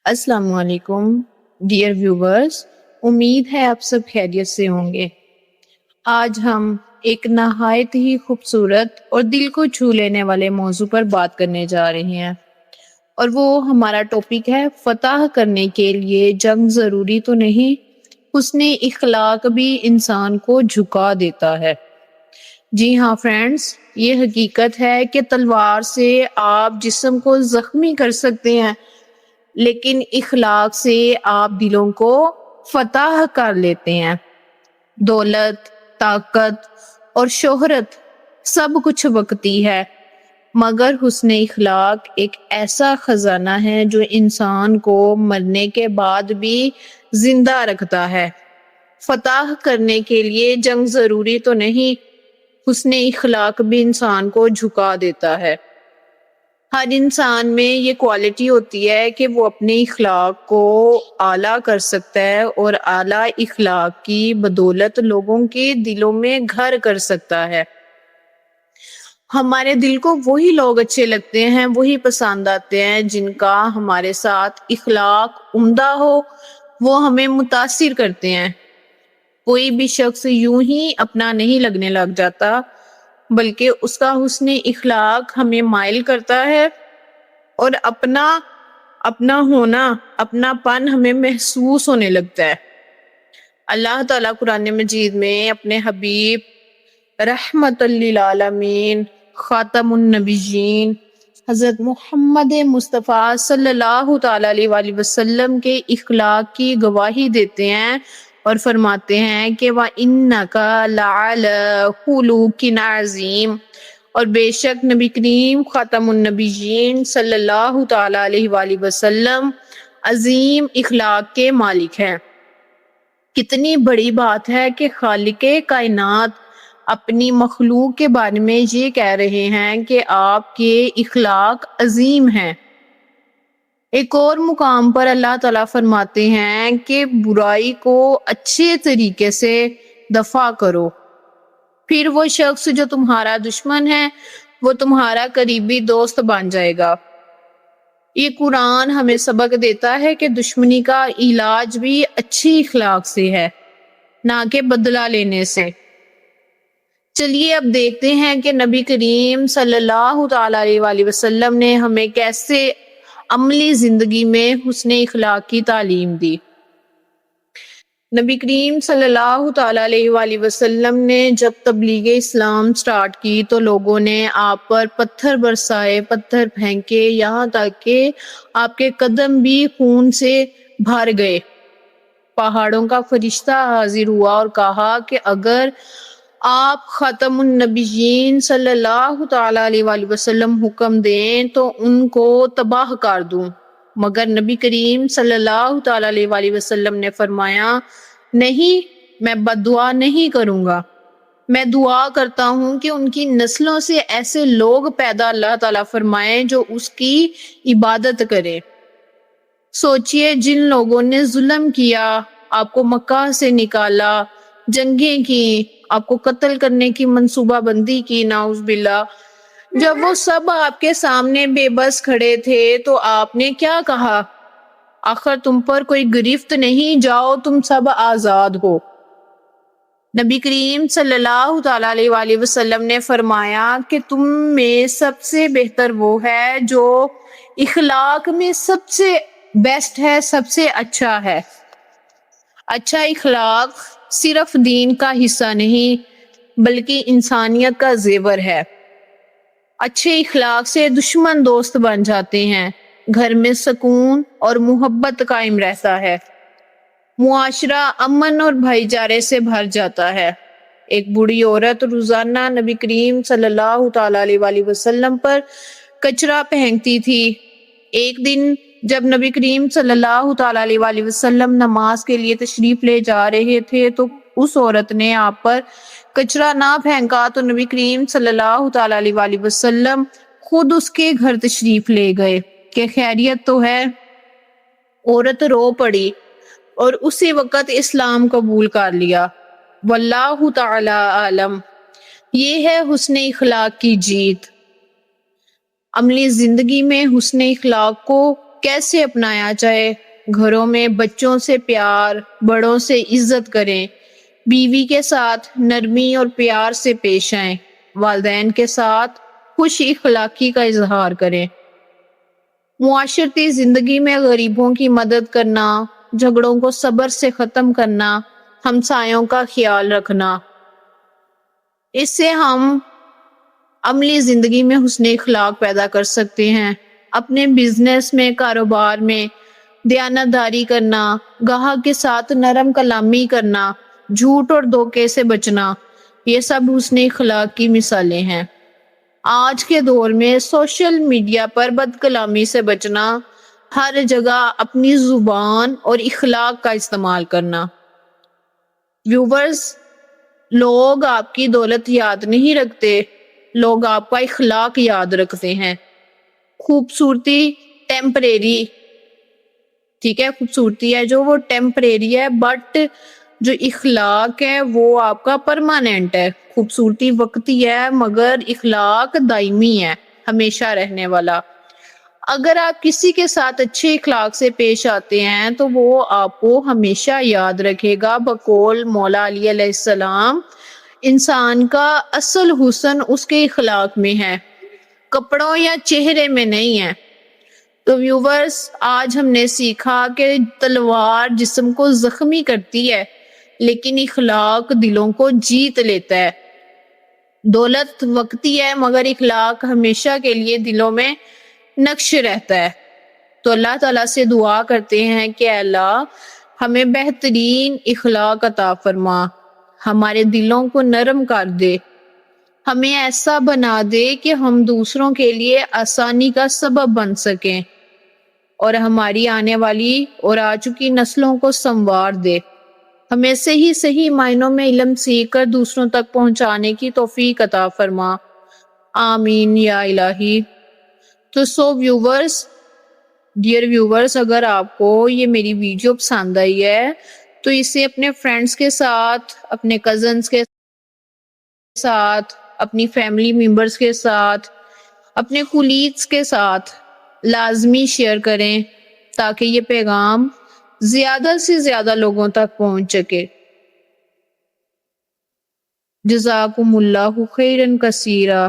السلام علیکم dear viewers, امید ہے آپ سب خیریت سے ہوں گے۔ آج ہم ایک نہایت ہی خوبصورت اور دل کو چھو لینے والے موضوع پر بات کرنے جا رہے ہیں، اور وہ ہمارا ٹاپک ہے فتح کرنے کے لیے جنگ ضروری تو نہیں، حسن اخلاق بھی انسان کو جھکا دیتا ہے۔ جی ہاں فرینڈز، یہ حقیقت ہے کہ تلوار سے آپ جسم کو زخمی کر سکتے ہیں، لیکن اخلاق سے آپ دلوں کو فتح کر لیتے ہیں۔ دولت، طاقت اور شہرت سب کچھ وقتی ہے، مگر حسن اخلاق ایک ایسا خزانہ ہے جو انسان کو مرنے کے بعد بھی زندہ رکھتا ہے۔ فتح کرنے کے لیے جنگ ضروری تو نہیں، حسن اخلاق بھی انسان کو جھکا دیتا ہے۔ ہر انسان میں یہ کوالٹی ہوتی ہے کہ وہ اپنے اخلاق کو اعلیٰ کر سکتا ہے، اور اعلیٰ اخلاق کی بدولت لوگوں کے دلوں میں گھر کر سکتا ہے۔ ہمارے دل کو وہی لوگ اچھے لگتے ہیں، وہی پسند آتے ہیں جن کا ہمارے ساتھ اخلاق عمدہ ہو، وہ ہمیں متاثر کرتے ہیں۔ کوئی بھی شخص یوں ہی اپنا نہیں لگنے لگ جاتا، بلکہ اس کا حسن اخلاق ہمیں مائل کرتا ہے، اور اپنا ہونا، اپنا پن ہمیں محسوس ہونے لگتا ہے۔ اللہ تعالیٰ قرآن مجید میں اپنے حبیب رحمت للعالمین خاتم النبیین حضرت محمد مصطفیٰ صلی اللہ تعالیٰ علیہ وآلہ وسلم کے اخلاق کی گواہی دیتے ہیں اور فرماتے ہیں کہ وَإِنَّكَ لَعَلَىٰ خُلُقٍ عَظِيمٍ، اور بے شک نبی کریم خاتم النبیین صلی اللہ تعالیٰ علیہ وآلہ وسلم عظیم اخلاق کے مالک ہیں۔ کتنی بڑی بات ہے کہ خالق کائنات اپنی مخلوق کے بارے میں یہ کہہ رہے ہیں کہ آپ کے اخلاق عظیم ہیں۔ ایک اور مقام پر اللہ تعالیٰ فرماتے ہیں کہ برائی کو اچھے طریقے سے دفع کرو، پھر وہ شخص جو تمہارا دشمن ہے وہ تمہارا قریبی دوست بن جائے گا۔ یہ قرآن ہمیں سبق دیتا ہے کہ دشمنی کا علاج بھی اچھی اخلاق سے ہے، نہ کہ بدلہ لینے سے۔ چلیے اب دیکھتے ہیں کہ نبی کریم صلی اللہ تعالیٰ علیہ وآلہ وسلم نے ہمیں کیسے عملی زندگی میں حسن اخلاق کی تعلیم دی۔ نبی کریم صلی اللہ تعالیٰ علیہ وآلہ وسلم نے جب تبلیغ اسلام سٹارٹ کی تو لوگوں نے آپ پر پتھر برسائے، پتھر پھینکے، یہاں تک کہ آپ کے قدم بھی خون سے بھر گئے۔ پہاڑوں کا فرشتہ حاضر ہوا اور کہا کہ اگر آپ خاتم النبیین صلی اللہ تعالیٰ علیہ وآلہ وسلم حکم دیں تو ان کو تباہ کر دوں، مگر نبی کریم صلی اللہ تعالیٰ علیہ وآلہ وسلم نے فرمایا نہیں، میں بد دعا نہیں کروں گا، میں دعا کرتا ہوں کہ ان کی نسلوں سے ایسے لوگ پیدا اللہ تعالیٰ فرمائے جو اس کی عبادت کرے۔ سوچئے جن لوگوں نے ظلم کیا، آپ کو مکہ سے نکالا، جنگیں کی، آپ کو قتل کرنے کی منصوبہ بندی کی، نعوذ باللہ، جب وہ سب آپ کے سامنے بے بس کھڑے تھے تو آپ نے کیا کہا؟ آخر تم پر کوئی گرفت نہیں، جاؤ تم سب آزاد ہو۔ نبی کریم صلی اللہ تعالیٰ علیہ وآلہ وسلم نے فرمایا کہ تم میں سب سے بہتر وہ ہے جو اخلاق میں سب سے بیسٹ ہے، سب سے اچھا ہے۔ اچھا اخلاق صرف دین کا حصہ نہیں بلکہ انسانیت کا زیور ہے۔ اچھے اخلاق سے دشمن دوست بن جاتے ہیں، گھر میں سکون اور محبت قائم رہتا ہے، معاشرہ امن اور بھائی چارے سے بھر جاتا ہے۔ ایک بوڑھی عورت روزانہ نبی کریم صلی اللہ تعالیٰ علیہ وآلہ وسلم پر کچرا پھینکتی تھی۔ ایک دن جب نبی کریم صلی اللہ تعالیٰ علیہ وآلہ وسلم نماز کے لیے تشریف لے جا رہے تھے تو اس عورت نے آپ پر کچرا نہ پھینکا تو نبی کریم صلی اللہ تعالیٰ علیہ وآلہ وسلم خود اس کے گھر تشریف لے گئے کہ خیریت تو ہے؟ عورت رو پڑی اور اسی وقت اسلام قبول کر لیا۔ واللہ تعالی عالم۔ یہ ہے حسن اخلاق کی جیت۔ عملی زندگی میں حسن اخلاق کو کیسے اپنایا جائے۔ گھروں میں بچوں سے پیار، بڑوں سے عزت کریں، بیوی کے ساتھ نرمی اور پیار سے پیش آئیں، والدین کے ساتھ خوش اخلاقی کا اظہار کریں۔ معاشرتی زندگی میں غریبوں کی مدد کرنا، جھگڑوں کو صبر سے ختم کرنا، ہمسایوں کا خیال رکھنا، اس سے ہم عملی زندگی میں حسن اخلاق پیدا کر سکتے ہیں۔ اپنے بزنس میں، کاروبار میں دیانتداری کرنا، گاہک کے ساتھ نرم کلامی کرنا، جھوٹ اور دھوکے سے بچنا، یہ سب حسن اخلاق کی مثالیں ہیں۔ آج کے دور میں سوشل میڈیا پر بد کلامی سے بچنا، ہر جگہ اپنی زبان اور اخلاق کا استعمال کرنا۔ ویورز، لوگ آپ کی دولت یاد نہیں رکھتے، لوگ آپ کا اخلاق یاد رکھتے ہیں۔ خوبصورتی ٹیمپریری، ٹھیک ہے، خوبصورتی ہے جو وہ ٹیمپریری ہے، بٹ جو اخلاق ہے وہ آپ کا پرماننٹ ہے۔ خوبصورتی وقتی ہے مگر اخلاق دائمی ہے، ہمیشہ رہنے والا۔ اگر آپ کسی کے ساتھ اچھے اخلاق سے پیش آتے ہیں تو وہ آپ کو ہمیشہ یاد رکھے گا۔ بقول مولا علی علیہ السلام، انسان کا اصل حسن اس کے اخلاق میں ہے، کپڑوں یا چہرے میں نہیں ہے۔ تو ویورز، آج ہم نے سیکھا کہ تلوار جسم کو زخمی کرتی ہے لیکن اخلاق دلوں کو جیت لیتا ہے۔ دولت وقتی ہے مگر اخلاق ہمیشہ کے لیے دلوں میں نقش رہتا ہے۔ تو اللہ تعالیٰ سے دعا کرتے ہیں کہ اللہ ہمیں بہترین اخلاق عطا فرما، ہمارے دلوں کو نرم کر دے، ہمیں ایسا بنا دے کہ ہم دوسروں کے لیے آسانی کا سبب بن سکیں، اور ہماری آنے والی اور آ چکی نسلوں کو سنوار دے۔ ہمیں صحیح معنوں میں علم سیکھ کر دوسروں تک پہنچانے کی توفیق عطا فرما، آمین یا الہی۔ تو ڈیئر ویورز، اگر آپ کو یہ میری ویڈیو پسند آئی ہے تو اسے اپنے فرینڈس کے ساتھ، اپنے کزنس کے ساتھ، اپنی فیملی ممبرز کے ساتھ، اپنے کولیگز کے ساتھ لازمی شیئر کریں تاکہ یہ پیغام زیادہ سے زیادہ لوگوں تک پہنچ سکے۔ جزاکم اللہ خیرا کثیرا۔